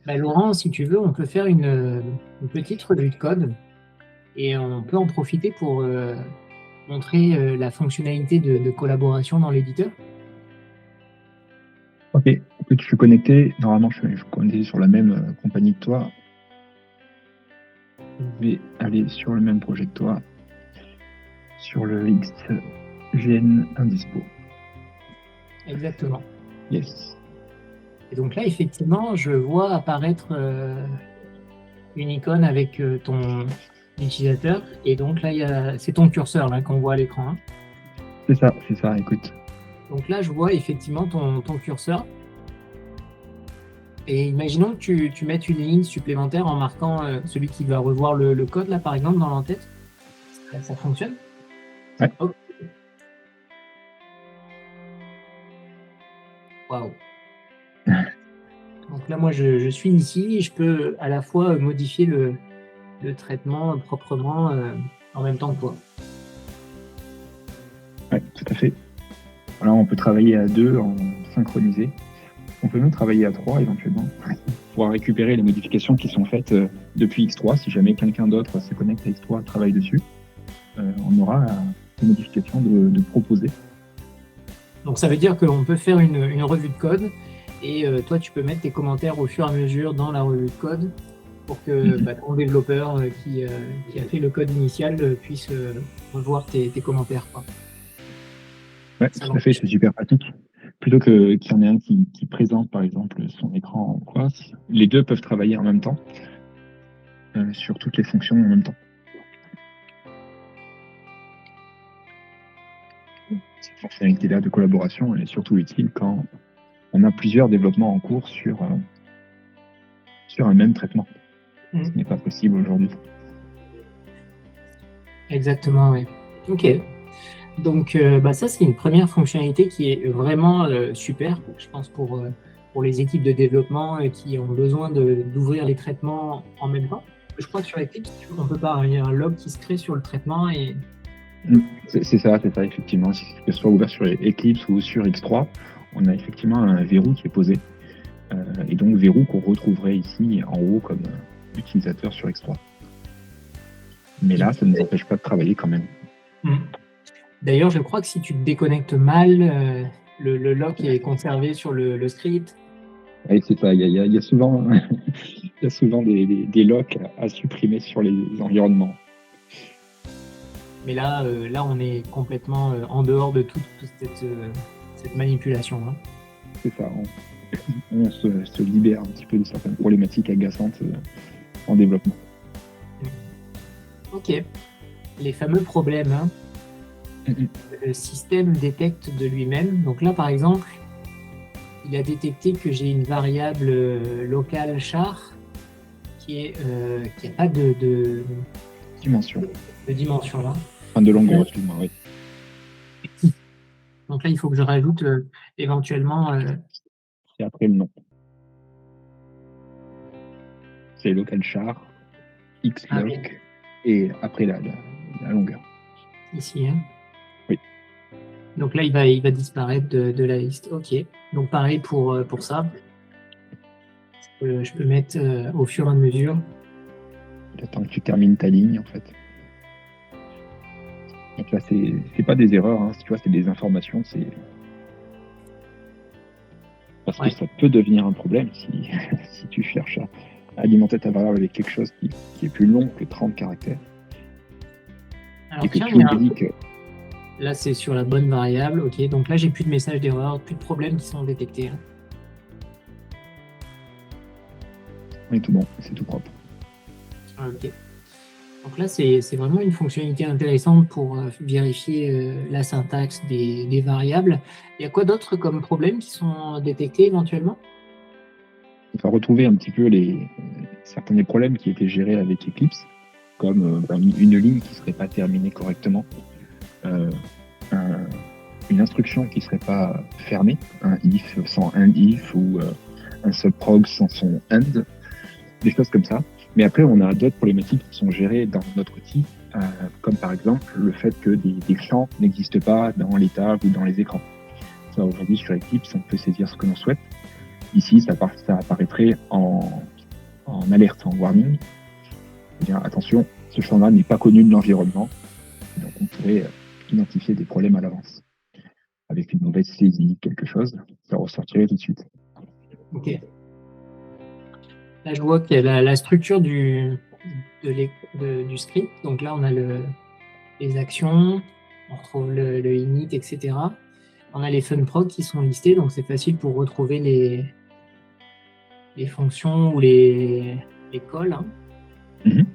Bah, Laurent, si tu veux, on peut faire une petite revue de code et on peut en profiter pour montrer la fonctionnalité de collaboration dans l'éditeur. Ok, écoute, je suis connecté. Normalement, je suis connecté sur la même compagnie que toi. Je vais aller sur le même projet que toi, sur le XGN Indispo. Exactement. Yes. Et donc là, effectivement, je vois apparaître une icône avec ton utilisateur. Et donc là, c'est ton curseur là, qu'on voit à l'écran, hein. C'est ça, écoute. Donc là, je vois effectivement ton curseur. Et imaginons que tu mettes une ligne supplémentaire en marquant celui qui va revoir le code, là, par exemple, dans l'entête. Ça fonctionne? Ouais, Ok. Waouh. Donc là, moi, je suis ici et je peux à la fois modifier le traitement proprement en même temps que toi. ouais, tout à fait. Voilà, on peut travailler à deux en synchronisé. On peut même travailler à trois éventuellement pour récupérer les modifications qui sont faites depuis X3. Si jamais quelqu'un d'autre se connecte à X3 et travaille dessus, on aura des modifications de proposer. Donc ça veut dire qu'on peut faire une revue de code et toi, tu peux mettre tes commentaires au fur et à mesure dans la revue de code pour que Mhm. ton développeur qui a fait le code initial puisse revoir tes commentaires, quoi. Ouais, Ça tout à fait, l'empêche. c'est super pratique. Plutôt que qu'il y en ait un qui présente, par exemple, son écran ou quoi, les deux peuvent travailler en même temps sur toutes les fonctions en même temps. Cette fonctionnalité-là de collaboration, elle est surtout utile quand on a plusieurs développements en cours sur un même traitement. Ce Mm. n'est pas possible aujourd'hui. Exactement, oui. Ok. Donc, ça, c'est une première fonctionnalité qui est vraiment super, je pense, pour les équipes de développement qui ont besoin d'ouvrir les traitements en même temps. Je crois que sur Eclipse, on peut pas, il y a un log qui se crée sur le traitement et C'est ça, effectivement. Que ce soit ouvert sur Eclipse ou sur X3, on a effectivement un verrou qui est posé. Et donc, verrou qu'on retrouverait ici en haut comme utilisateur sur X3. Mais il- là, ça ne nous empêche pas de travailler quand même. Mm. D'ailleurs, je crois que si tu te déconnectes mal, le lock est conservé sur le script. Et c'est ça, il y a souvent, il y a souvent des locks à supprimer sur les environnements. Mais là, on est complètement en dehors de toute cette manipulation, hein. C'est ça, on se libère un petit peu de certaines problématiques agaçantes en développement. Ok. Les fameux problèmes, hein. Mhm. Le système détecte de lui-même. Donc là, par exemple, il a détecté que j'ai une variable locale char qui n'a pas Dimension. de dimension là. Enfin, de Donc là, longueur, excuse-moi, oui. il faut que je rajoute éventuellement. Et après, le nom. C'est local char, Ah oui, xloc, et après la longueur. ici, hein. Oui. Donc là, il va disparaître de la liste. Ok. Donc pareil pour ça. Je peux mettre au fur et à mesure. J'attends que tu termines ta ligne, en fait. Donc là, c'est pas des erreurs, hein, tu vois, c'est des informations. C'est parce que Ouais. ça peut devenir un problème si, si tu cherches à alimenter ta variable avec quelque chose qui est plus long que 30 caractères et Alors que tiens, tu oublies que là, c'est sur la bonne variable. Ok. Donc là, j'ai plus de messages d'erreur, plus de problèmes qui sont détectés, hein. on est tout bon, c'est tout propre. Ah, ok. Donc là, c'est vraiment une fonctionnalité intéressante pour vérifier la syntaxe des variables. Il y a quoi d'autre comme problèmes qui sont détectés éventuellement? On va retrouver un petit peu certains des problèmes qui étaient gérés avec Eclipse, comme une ligne qui ne serait pas terminée correctement, euh, un- une instruction qui ne serait pas fermée, un if sans un if ou un subprog sans son end, des choses comme ça. Mais après, on a d'autres problématiques qui sont gérées dans notre outil, comme par exemple le fait que des champs n'existent pas dans les tables ou dans les écrans. Ça, aujourd'hui, sur Eclipse, on peut saisir ce que l'on souhaite. Ici, ça apparaîtrait en alerte, en warning, dire attention, ce champ-là n'est pas connu de l'environnement. Donc on pourrait identifier des problèmes à l'avance. Avec une mauvaise saisie, quelque chose, ça ressortirait tout de suite. Ok. Là, je vois qu'il y a la structure du script. Donc là, on a les actions, on retrouve le init, etc. On a les funproc qui sont listés, donc c'est facile pour retrouver les fonctions ou les calls. Hein. Mhm.